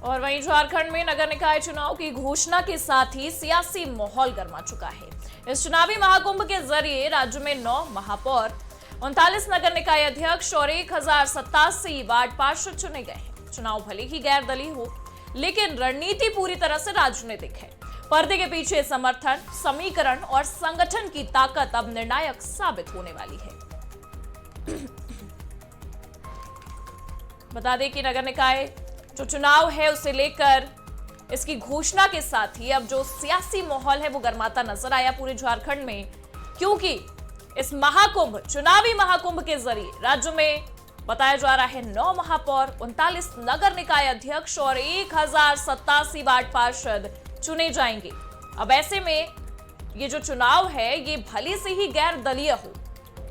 और वहीं झारखंड में नगर निकाय चुनाव की घोषणा के साथ ही सियासी माहौल गर्मा चुका है। इस चुनावी महाकुंभ के जरिए राज्य में 9 महापौर, 39 नगर निकाय अध्यक्ष और 1087 वार्ड पार्षद चुने गए हैं। चुनाव भले ही गैर दलीय हो, लेकिन रणनीति पूरी तरह से राजनीतिक है। पर्दे के पीछे समर्थन, समीकरण और संगठन की ताकत अब निर्णायक साबित होने वाली है। बता दें कि नगर निकाय जो चुनाव है उसे लेकर इसकी घोषणा के साथ ही अब जो सियासी माहौल है वो गर्माता नजर आया पूरे झारखंड में, क्योंकि इस महाकुंभ, चुनावी महाकुंभ के जरिए राज्य में बताया जा रहा है 9 महापौर, 39 नगर निकाय अध्यक्ष और 1087 वार्ड पार्षद चुने जाएंगे। अब ऐसे में ये जो चुनाव है ये भले से ही गैर दलीय हो,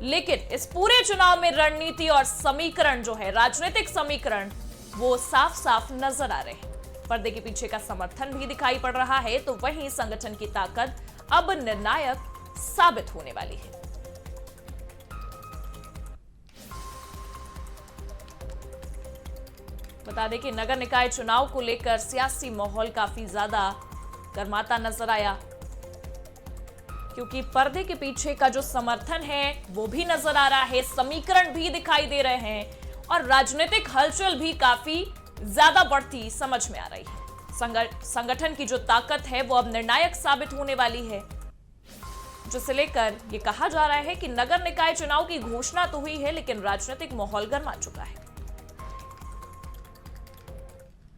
लेकिन इस पूरे चुनाव में रणनीति और समीकरण जो है, राजनीतिक समीकरण, वो साफ साफ नजर आ रहे हैं। पर्दे के पीछे का समर्थन भी दिखाई पड़ रहा है, तो वहीं संगठन की ताकत अब निर्णायक साबित होने वाली है। बता दें कि नगर निकाय चुनाव को लेकर सियासी माहौल काफी ज्यादा गर्माता नजर आया, क्योंकि पर्दे के पीछे का जो समर्थन है वो भी नजर आ रहा है, समीकरण भी दिखाई दे रहे हैं और राजनीतिक हलचल भी काफी ज्यादा बढ़ती समझ में आ रही है। संगठन की जो ताकत है वो अब निर्णायक साबित होने वाली है, जिसे लेकर ये कहा जा रहा है कि नगर निकाय चुनाव की घोषणा तो हुई है, लेकिन राजनीतिक माहौल गर्मा चुका है।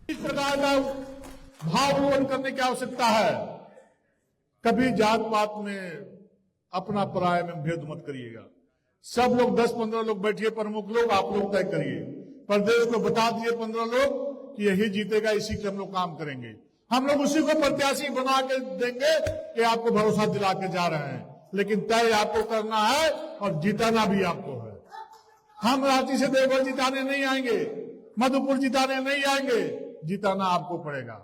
इस प्रकार का भाव करने की आवश्यकता है। कभी जात पात में, अपना पराय में भेद मत करिएगा। सब लोग 10-15 लोग बैठिए, प्रमुख लोग आप लोग तय करिए। प्रदेश को बता दिए 15 लोग कि यही जीतेगा, इसी के हम लोग काम करेंगे। हम लोग उसी को प्रत्याशी बना के देंगे कि आपको भरोसा दिला के जा रहे हैं, लेकिन तय आपको करना है और जिताना भी आपको है। हम रांची से देवघर जिताने नहीं आएंगे, मधुपुर जिताने नहीं आएंगे, जिताना आपको पड़ेगा।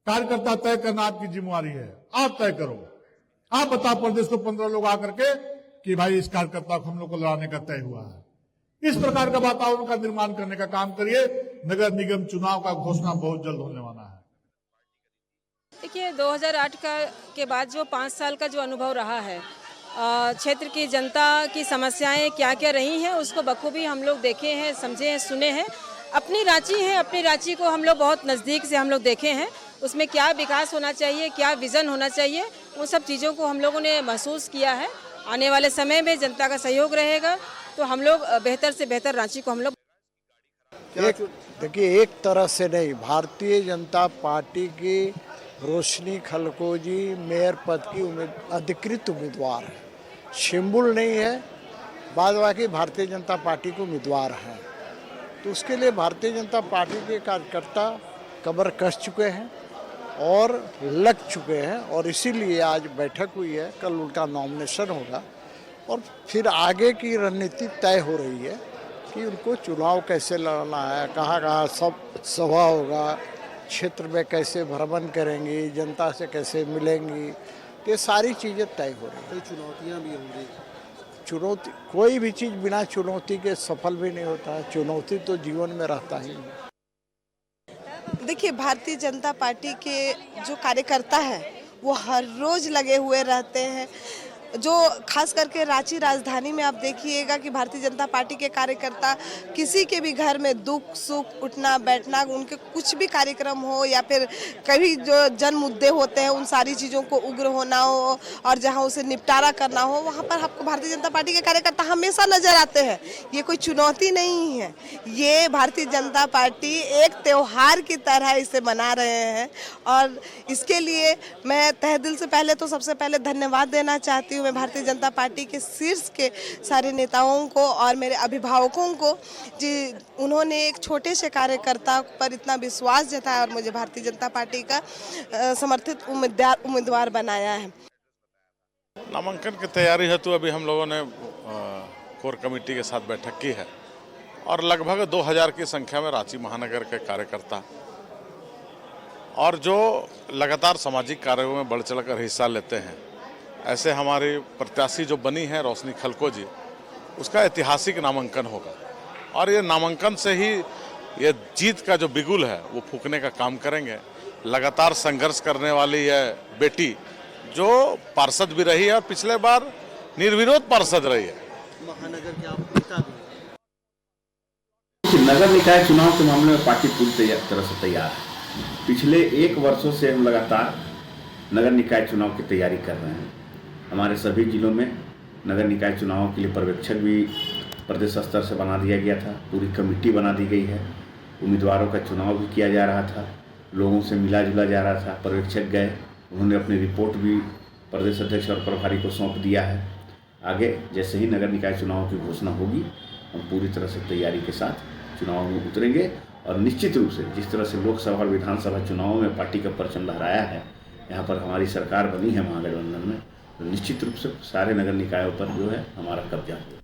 कार्यकर्ता तय करना आपकी जिम्मेवारी है, आप तय करो। आप बता प्रदेश को 15 लोग आकर के कि भाई इस कार्यकर्ता को हम लोग को लड़ाने का तय हुआ है। इस प्रकार का वातावरण का निर्माण करने का काम करिए। नगर निगम चुनाव का घोषणा बहुत जल्द होने वाला है। देखिए, 2008 के बाद जो 5 साल का जो अनुभव रहा है, क्षेत्र की जनता की समस्याएं क्या क्या रही हैं उसको बखूबी हम लोग देखे हैं, समझे हैं, सुने हैं। अपनी रांची है, अपनी रांची को हम लोग बहुत नज़दीक से हम लोग देखे हैं। उसमें क्या विकास होना चाहिए, क्या विज़न होना चाहिए, उन सब चीज़ों को हम लोगों ने महसूस किया है। आने वाले समय में जनता का सहयोग रहेगा तो हम लोग बेहतर से बेहतर रांची को हम लोग देखिए, एक तरह से नहीं, भारतीय जनता पार्टी की रोशनी खलखोजी मेयर पद की अधिकृत उम्मीदवार है। शिम्बुल नहीं है, बाद बाकी भारतीय जनता पार्टी के उम्मीदवार हैं। तो उसके लिए भारतीय जनता पार्टी के कार्यकर्ता कमर कस चुके हैं और लग चुके हैं, और इसीलिए आज बैठक हुई है। कल उनका नॉमिनेशन होगा और फिर आगे की रणनीति तय हो रही है कि उनको चुनाव कैसे लड़ना है, कहाँ कहाँ सब सभा होगा, क्षेत्र में कैसे भ्रमण करेंगी, जनता से कैसे मिलेंगी, ये सारी चीज़ें तय हो रही हैं। चुनौतियाँ भी होंगी। चुनौती, कोई भी चीज़ बिना चुनौती के सफल भी नहीं होता है। चुनौती तो जीवन में रहता ही है। देखिए, भारतीय जनता पार्टी के जो कार्यकर्ता हैं वो हर रोज लगे हुए रहते हैं। जो खास करके रांची राजधानी में आप देखिएगा कि भारतीय जनता पार्टी के कार्यकर्ता किसी के भी घर में दुख सुख, उठना बैठना, उनके कुछ भी कार्यक्रम हो या फिर कभी जो जन मुद्दे होते हैं उन सारी चीज़ों को उग्र होना हो और जहां उसे निपटारा करना हो, वहां पर आपको भारतीय जनता पार्टी के कार्यकर्ता हमेशा नजर आते हैं। ये कोई चुनौती नहीं है, ये भारतीय जनता पार्टी एक त्यौहार की तरह इसे मना रहे हैं। और इसके लिए मैं तहे दिल से पहले तो सबसे पहले धन्यवाद देना चाहती हूँ मैं भारतीय जनता पार्टी के शीर्ष के सारे नेताओं को और मेरे अभिभावकों को, जी उन्होंने एक छोटे से कार्यकर्ता पर इतना विश्वास जताया और मुझे भारतीय जनता पार्टी का समर्थित उम्मीदवार बनाया है। नामांकन की तैयारी हेतु अभी हम लोगों ने कोर कमेटी के साथ बैठक की है और लगभग 2000 की संख्या में रांची महानगर के कार्यकर्ता और जो लगातार सामाजिक कार्यों में बढ़ चढ़कर हिस्सा लेते हैं, ऐसे हमारी प्रत्याशी जो बनी है रोशनी खलखोजी, उसका ऐतिहासिक नामांकन होगा और ये नामांकन से ही ये जीत का जो बिगुल है वो फूकने का काम करेंगे। लगातार संघर्ष करने वाली यह बेटी जो पार्षद भी रही है और पिछले बार निर्विरोध पार्षद रही है। महानगर के आप नेता भी नगर निकाय चुनाव के मामले में पार्टी पूरी तरह से तैयार है। पिछले 1 वर्षों से हम लगातार नगर निकाय चुनाव की तैयारी कर रहे हैं। हमारे सभी जिलों में नगर निकाय चुनावों के लिए पर्यवेक्षक भी प्रदेश स्तर से बना दिया गया था। पूरी कमेटी बना दी गई है। उम्मीदवारों का चुनाव भी किया जा रहा था, लोगों से मिला जुला जा रहा था। पर्यवेक्षक गए, उन्होंने अपनी रिपोर्ट भी प्रदेश अध्यक्ष और प्रभारी को सौंप दिया है। आगे जैसे ही नगर निकाय चुनाव की घोषणा होगी, हम पूरी तरह से तैयारी के साथ चुनाव में उतरेंगे और निश्चित रूप से जिस तरह से लोकसभा और विधानसभा चुनावों में पार्टी का परचम लहराया है, यहाँ पर हमारी सरकार बनी है महागठबंधन में, तो निश्चित रूप से सारे नगर निकायों पर जो है हमारा कब्जा होगा।